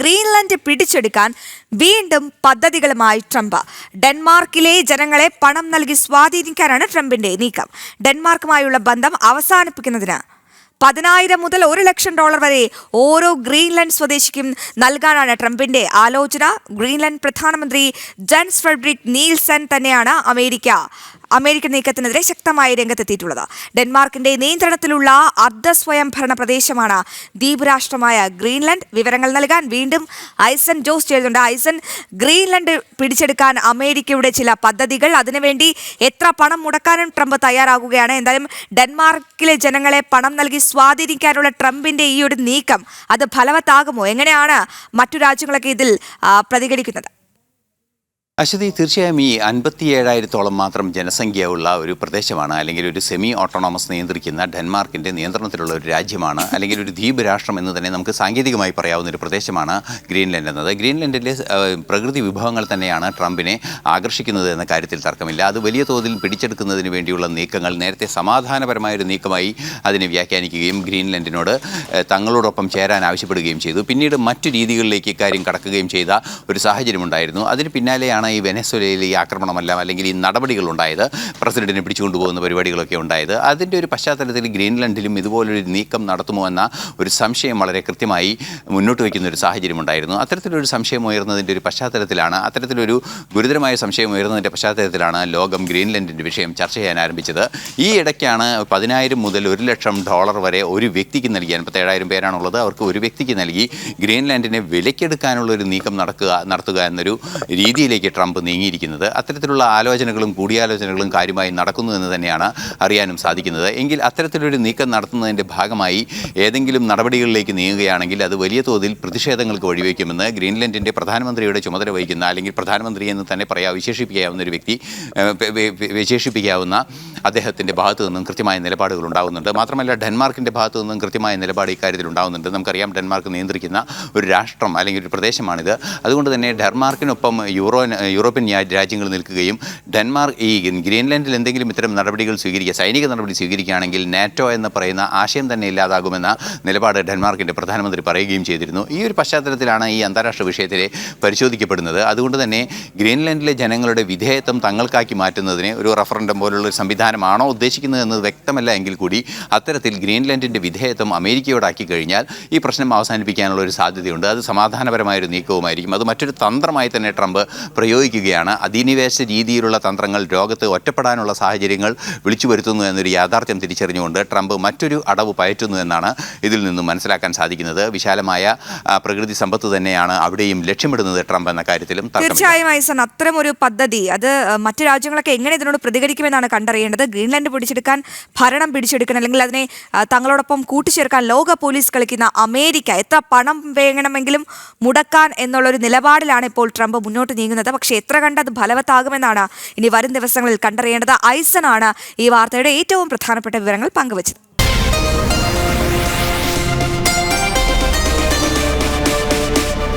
Greenland പിടിച്ചെടുക്കാൻ വീണ്ടും പദ്ധതികളുമായി Trump. ഡെൻമാർക്കിലെ ജനങ്ങളെ പണം നൽകി സ്വാധീനിക്കാനാണ് ട്രംപിന്റെ നീക്കം. ഡെൻമാർക്കുമായുള്ള ബന്ധം അവസാനിപ്പിക്കുന്നതിന് 10,000 മുതൽ $1,00,000 വരെ ഓരോ ഗ്രീൻലാൻഡ് സ്വദേശിക്കും നൽകാനാണ് ട്രംപിന്റെ ആലോചന. ഗ്രീൻലാൻഡ് പ്രധാനമന്ത്രി ജെൻസ് ഫ്രെഡറിക് നീൽസൺ തന്നെയാണ് അമേരിക്കൻ നീക്കത്തിനെതിരെ ശക്തമായി രംഗത്തെത്തിയിട്ടുള്ളത്. ഡെൻമാർക്കിന്റെ നിയന്ത്രണത്തിലുള്ള അർദ്ധസ്വയംഭരണ പ്രദേശമാണ് ദ്വീപ് രാഷ്ട്രമായ ഗ്രീൻലാൻഡ്. വിവരങ്ങൾ നൽകാൻ വീണ്ടും ഐസൻ ജോസ് ചേരുന്നുണ്ട്. ഐസൻ, ഗ്രീൻലാൻഡ് പിടിച്ചെടുക്കാൻ അമേരിക്കയുടെ ചില പദ്ധതികൾ, അതിനുവേണ്ടി എത്ര പണം മുടക്കാനും ട്രംപ് തയ്യാറാകുകയാണ്. എന്തായാലും ഡെൻമാർക്കിലെ ജനങ്ങളെ പണം നൽകി സ്വാധീനിക്കാനുള്ള ട്രംപിന്റെ ഈ ഒരു നീക്കം അത് ഫലവത്താകുമോ? എങ്ങനെയാണ് മറ്റു രാജ്യങ്ങളൊക്കെ ഇതിൽ പ്രതികരിക്കുന്നത്? അശ്വതി, തീർച്ചയായും ഈ 57,000-ഓളം മാത്രം ജനസംഖ്യയുള്ള ഒരു പ്രദേശമാണ്, അല്ലെങ്കിൽ ഒരു സെമി ഓട്ടോണമസ് നിയന്ത്രിക്കുന്ന ഡെൻമാർക്കിൻ്റെ നിയന്ത്രണത്തിലുള്ള ഒരു രാജ്യമാണ്, അല്ലെങ്കിൽ ഒരു ദ്വീപ് രാഷ്ട്രം എന്ന് തന്നെ നമുക്ക് സാങ്കേതികമായി പറയാവുന്ന ഒരു പ്രദേശമാണ് ഗ്രീൻലാൻഡ് എന്നത്. ഗ്രീൻലാൻഡിലെ പ്രകൃതി വിഭവങ്ങൾ തന്നെയാണ് ട്രംപിനെ ആകർഷിക്കുന്നത് എന്ന കാര്യത്തിൽ തർക്കമില്ല. അത് വലിയ തോതിൽ പിടിച്ചെടുക്കുന്നതിന് വേണ്ടിയുള്ള നീക്കങ്ങൾ നേരത്തെ സമാധാനപരമായൊരു നീക്കമായി അതിനെ വ്യാഖ്യാനിക്കുകയും ഗ്രീൻലാൻഡിനോട് തങ്ങളോടൊപ്പം ചേരാൻ ആവശ്യപ്പെടുകയും ചെയ്തു. പിന്നീട് മറ്റു രീതികളിലേക്ക് ഇക്കാര്യം കടക്കുകയും ചെയ്ത ഒരു സാഹചര്യമുണ്ടായിരുന്നു. അതിന് പിന്നാലെയാണ് ഈ വെനസ്വേലയിലെ ഈ ആക്രമണമെല്ലാം, അല്ലെങ്കിൽ ഈ നടപടികൾ ഉണ്ടായത്, പ്രസിഡന്റിനെ പിടിച്ചുകൊണ്ടുപോകുന്ന പരിപാടികളൊക്കെ ഉണ്ടായത്. അതിൻ്റെ ഒരു പശ്ചാത്തലത്തിൽ ഗ്രീൻലാൻഡിലും ഇതുപോലൊരു നീക്കം നടത്തുമോ എന്ന ഒരു സംശയം വളരെ കൃത്യമായി മുന്നോട്ട് വയ്ക്കുന്ന ഒരു സാഹചര്യമുണ്ടായിരുന്നു. അത്തരത്തിലൊരു സംശയം ഉയർന്നതിൻ്റെ ഒരു പശ്ചാത്തലത്തിലാണ്, അത്തരത്തിലൊരു ഗുരുതരമായ സംശയം ഉയർന്നതിൻ്റെ പശ്ചാത്തലത്തിലാണ് ലോകം ഗ്രീൻലാൻഡിൻ്റെ വിഷയം ചർച്ച ചെയ്യാൻ ആരംഭിച്ചത്. ഈ ഇടയ്ക്കാണ് 10,000 മുതൽ $1,00,000 വരെ ഒരു വ്യക്തിക്ക് നൽകി, 57,000 പേരാണുള്ളത്, അവർക്ക് ഒരു വ്യക്തിക്ക് നൽകി ഗ്രീൻലാൻഡിനെ വിലക്കെടുക്കാനുള്ള ഒരു നീക്കം നടത്തുക എന്നൊരു രീതിയിലേക്ക് ട്രംപ് നീങ്ങിയിരിക്കുന്നത്. അത്തരത്തിലുള്ള ആലോചനകളും കൂടിയാലോചനകളും കാര്യമായി നടക്കുന്നു എന്ന് തന്നെയാണ് അറിയാനും സാധിക്കുന്നത്. എങ്കിൽ അത്തരത്തിലൊരു നീക്കം നടത്തുന്നതിൻ്റെ ഭാഗമായി ഏതെങ്കിലും നടപടികളിലേക്ക് നീങ്ങുകയാണെങ്കിൽ അത് വലിയ തോതിൽ പ്രതിഷേധങ്ങൾക്ക് വഴിവെക്കുമെന്ന് ഗ്രീൻലാൻഡിൻ്റെ പ്രധാനമന്ത്രിയുടെ ചുമതല വഹിക്കുന്ന, അല്ലെങ്കിൽ പ്രധാനമന്ത്രി എന്ന് തന്നെ വിശേഷിപ്പിക്കാവുന്ന ഒരു വ്യക്തി, വിശേഷിപ്പിക്കാവുന്ന അദ്ദേഹത്തിൻ്റെ ഭാഗത്തു നിന്നും കൃത്യമായ നിലപാടുകൾ ഉണ്ടാകുന്നുണ്ട്. മാത്രമല്ല ഡെൻമാർക്കിൻ്റെ ഭാഗത്തു നിന്നും കൃത്യമായ നിലപാട് ഇക്കാര്യത്തിൽ ഉണ്ടാകുന്നുണ്ട്. നമുക്കറിയാം, ഡെൻമാർക്ക് നിയന്ത്രിക്കുന്ന ഒരു രാഷ്ട്രം അല്ലെങ്കിൽ ഒരു പ്രദേശമാണിത്. അതുകൊണ്ട് തന്നെ ഡെൻമാർക്കിനൊപ്പം യൂറോപ്യൻ രാജ്യങ്ങൾ നിൽക്കുകയും ഈ ഗ്രീൻലാൻഡിൽ എന്തെങ്കിലും ഇത്തരം നടപടികൾ സൈനിക നടപടി സ്വീകരിക്കുകയാണെങ്കിൽ നാറ്റോ എന്ന് പറയുന്ന ആശയം തന്നെ ഇല്ലാതാകുമെന്ന നിലപാട് ഡെൻമാർക്കിൻ്റെ പ്രധാനമന്ത്രി പറയുകയും ചെയ്തിരുന്നു. ഈ ഒരു പശ്ചാത്തലത്തിലാണ് ഈ അന്താരാഷ്ട്ര വിഷയത്തിലെ പരിശോധിക്കപ്പെടുന്നത്. അതുകൊണ്ട് തന്നെ ഗ്രീൻലാൻഡിലെ ജനങ്ങളുടെ വിധേയത്വം തങ്ങൾക്കാക്കി മാറ്റുന്നതിന് ഒരു റഫറൻഡം പോലുള്ള ഒരു സംവിധാനമാണോ ഉദ്ദേശിക്കുന്നത് എന്നത് വ്യക്തമല്ല. എങ്കിൽ കൂടി അത്തരത്തിൽ ഗ്രീൻലാൻഡിൻ്റെ വിധേയത്വം അമേരിക്കയോടാക്കി കഴിഞ്ഞാൽ ഈ പ്രശ്നം അവസാനിപ്പിക്കാനുള്ള ഒരു സാധ്യതയുണ്ട്. അത് സമാധാനപരമായൊരു നീക്കവുമായിരിക്കും. അത് മറ്റൊരു തന്ത്രമായി തന്നെ ട്രംപ് പ്രയോഗിക്കുകയാണ്. അധിനിവേശ രീതിയിലുള്ള തന്ത്രങ്ങൾ ലോകത്ത് ഒറ്റപ്പെടാനുള്ള സാഹചര്യങ്ങൾ വിളിച്ചു വരുത്തുന്നു എന്നൊരു യാഥാർത്ഥ്യം തിരിച്ചറിഞ്ഞുകൊണ്ട് ട്രംപ് മറ്റൊരു അടവ് പയറ്റുന്നു എന്നാണ് ഇതിൽ നിന്നും മനസ്സിലാക്കാൻ സാധിക്കുന്നത്. വിശാലമായ പ്രകൃതി സമ്പത്ത് തന്നെയാണ് അവിടെയും ലക്ഷ്യമിടുന്നത് ട്രംപ് എന്ന കാര്യത്തിലും തീർച്ചയായും ഐസൺ, അത്തരം ഒരു പദ്ധതി അത് മറ്റു രാജ്യങ്ങളൊക്കെ എങ്ങനെ ഇതിനോട് പ്രതികരിക്കുമെന്നാണ് കണ്ടറിയേണ്ടത്. ഗ്രീൻലാൻഡ് ഭരണം പിടിച്ചെടുക്കാൻ, അല്ലെങ്കിൽ അതിനെ തങ്ങളോടൊപ്പം കൂട്ടിച്ചേർക്കാൻ ലോക പോലീസ് കളിക്കുന്ന അമേരിക്ക എത്ര പണം വേണമെങ്കിലും മുടക്കാൻ എന്നുള്ളൊരു നിലപാടിലാണ് ഇപ്പോൾ ട്രംപ് മുന്നോട്ട് നീങ്ങുന്നത്. പക്ഷേ എത്ര കണ്ട് അത് ഫലവത്താകുമെന്നാണ് ഇനി വരും ദിവസങ്ങളിൽ കണ്ടറിയേണ്ടത്. ഐസനാണ് ഈ വാർത്തയുടെ ഏറ്റവും പ്രധാനപ്പെട്ട വിവരങ്ങൾ പങ്കുവച്ചത്.